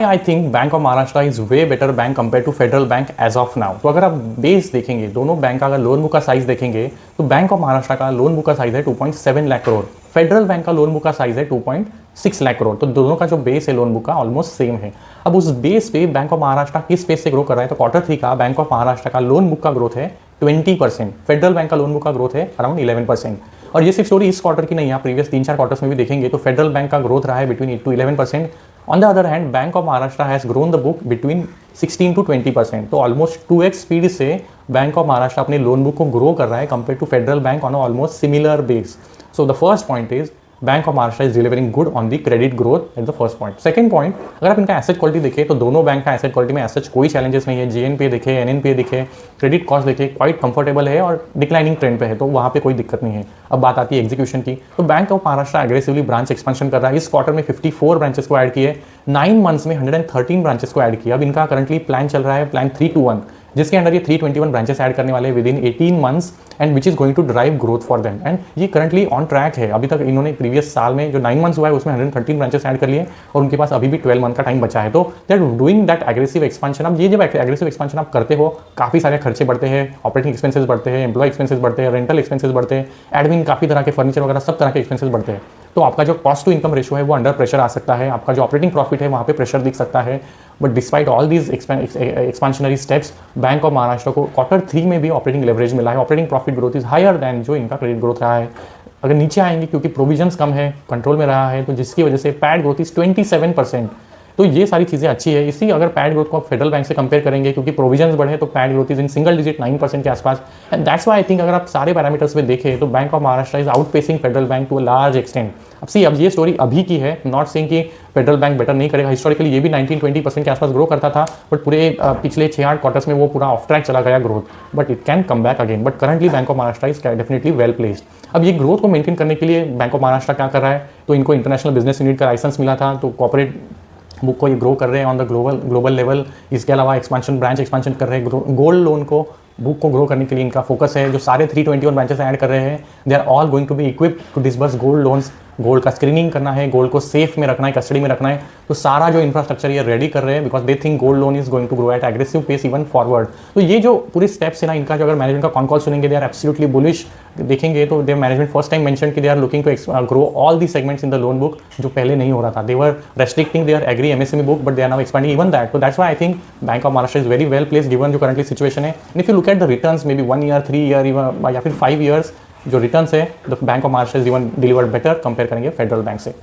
I think bank of Maharashtra is way better bank compare to federal bank as of now. तो अगर आप base देखेंगे, दोनों bank का अगर लोन बुक का साइज देखेंगे तो बैंक ऑफ महाराष्ट्र का लोन बुक का साइज है 2.7 लाख करोड़, फेडरल बैंक का लोन बुक का साइज है 2.6 लाख करोड़। तो दोनों का जो बेस है लोन बुक का ऑलमोस्ट सेम है। अब उस बेस पे बैंक ऑफ महाराष्ट्र किस बेस से ग्रो कर रहा है, तो Q3 का बैंक ऑफ महाराष्ट्र का लोन बुक का ग्रोथ है 20%, फेडरल बैंक का लोन बुक का ग्रोथ है अराउंड 11%। और ये सिर्फ स्टोरी इस क्वार्टर की नहीं है, आप प्रीवियस 3-4 क्वार्टर्स में भी देखेंगे तो फेडरल बैंक का ग्रोथ रहा है between 8 to 11%। On the other hand bank of Maharashtra has grown the book between 16 to 20%। तो ऑलमोस्ट 2x स्पीड से बैंक ऑफ महाराष्ट्र अपने लोन बुक को ग्रो कर रहा है compare to federal bank on almost similar base. So the first point is bank of Maharashtra is delivering good on the credit growth at the first point. Second point, अगर आप इनका asset quality देखें तो दोनों bank का asset quality में asset कोई challenges नहीं है। जीएनपीए देखे, एनएनपीए दिखे, क्रेडिट कॉस्ट देखे, क्वाइट कंफर्टेबल है और डिक्लाइनिंग ट्रेंड पे है, तो वहाँ पे कोई दिक्कत नहीं है। अब बात आती है एग्जीक्यूशन की, तो bank of Maharashtra aggressively branch expansion कर रहा है। इस क्वार्टर में 54 ब्रांचेस को ऐड किए, 9 मंथ्स में 113 ब्रांचेस को ऐड किया। अब इनका करंटली प्लान चल रहा है, प्लान 3-1, जिसके अंदर ये 321 ब्रांचेस ऐड करने वाले within 18 months and which is going to drive growth for them. And ये करंटली ऑन ट्रैक है। अभी तक इन्होंने प्रीवियस साल में जो 9 मंथ्स हुआ है उसमें 113 ब्रांचेस ऐड कर लिए और उनके पास अभी भी 12 मंथ का टाइम बचा है। तो they are doing that aggressive expansion. अब ये जब एग्रेसिव एक्सपेंशन आप करते हो, काफ़ी सारे खर्चे बढ़ते हैं, ऑपरेटिंग एक्सपेंसेस बढ़ते हैं, एम्प्लॉय एक्सपेंसेस बढ़ते हैं, रेंटल एक्सपेंसेस बढ़ते हैं, एडमिन काफ़ी तरह के फर्नीचर वगैरह सब तरह के एक्सपेंसेस बढ़ते हैं। तो आपका जो कॉस्ट टू इनकम रेशियो है वो अंडर प्रेशर आ सकता है, आपका जो ऑपरेटिंग प्रॉफिट है वहाँ पे प्रेशर दिख सकता है। But despite all these expansionary steps, bank of Maharashtra को Q3 में भी ऑपरेटिंग लेवरेज मिला है, operating profit growth is higher than जो इनका क्रेडिट ग्रोथ रहा है। अगर नीचे आएंगे क्योंकि प्रोविजंस कम है, कंट्रोल में रहा है, तो जिसकी वजह से पैड ग्रोथ इज 27%। तो ये सारी चीज़ें अच्छी है। इसी अगर पैड ग्रोथ को आप फेडरल बैंक से कंपेयर करेंगे क्योंकि प्रोविजंस बढ़े तो PAT growth is in single digit 9% के आसपास। And that's why I think अगर आप सारे पैरामीटर्स में देखें तो bank of Maharashtra is outpacing federal bank to a large extent. अब ये स्टोरी अभी की है, नॉट सेइंग कि फेडरल बैंक बेटर नहीं करेगा। हिस्टोरिकली ये भी 19-20% के आसपास ग्रो करता था, बट पूरे पिछले 6-8 क्वार्टर्स में वो पूरा ऑफ ट्रैक चला गया growth, but it can come back again. But currently bank of Maharashtra is definitely well placed. अब ये ग्रोथ को मेंटेन करने के लिए बैंक ऑफ महाराष्ट्र क्या कर रहा है, तो इनको इंटरनेशनल बिजनेस यूनिट का लाइसेंस मिला था, तो कॉर्पोरेट बुक को ये ग्रो कर रहे हैं ऑन द ग्लोबल लेवल। इसके अलावा ब्रांच एक्सपेंशन कर रहे हैं। गोल्ड लोन को बुक को ग्रो करने के लिए इनका फोकस है। जो सारे 321 ब्रांचेस ऐड कर रहे हैं, they are all going to be equipped to disburse gold loans. Gold का स्क्रीनिंग करना है, गोल्ड को सेफ में रखना है, कस्टडी में रखना है, तो सारा जो इंफ्रास्ट्रक्चर ये रेडी कर रहे हैं because they think gold loan is going to grow at aggressive pace even forward. तो ये जो पूरे स्टेप्स है ना इनका, जो अगर मैनेजमेंट का कॉन कॉल सुनेंगे दे आर एब्सोल्युटली बुलिश। देखेंगे तो they management first time mention कि they are looking to grow all the segments in the loan book, जो पहले नहीं हो रहा था। They were restricting their agri MSME book, but they are now expanding even that. तो that's why I think bank of Maharashtra is very well place given जो currently situation है। If you look at the returns maybe 1 year, 3 year या फिर 5 years, जो returns है the bank of Maharashtra is even delivered better compare करेंगे federal bank से।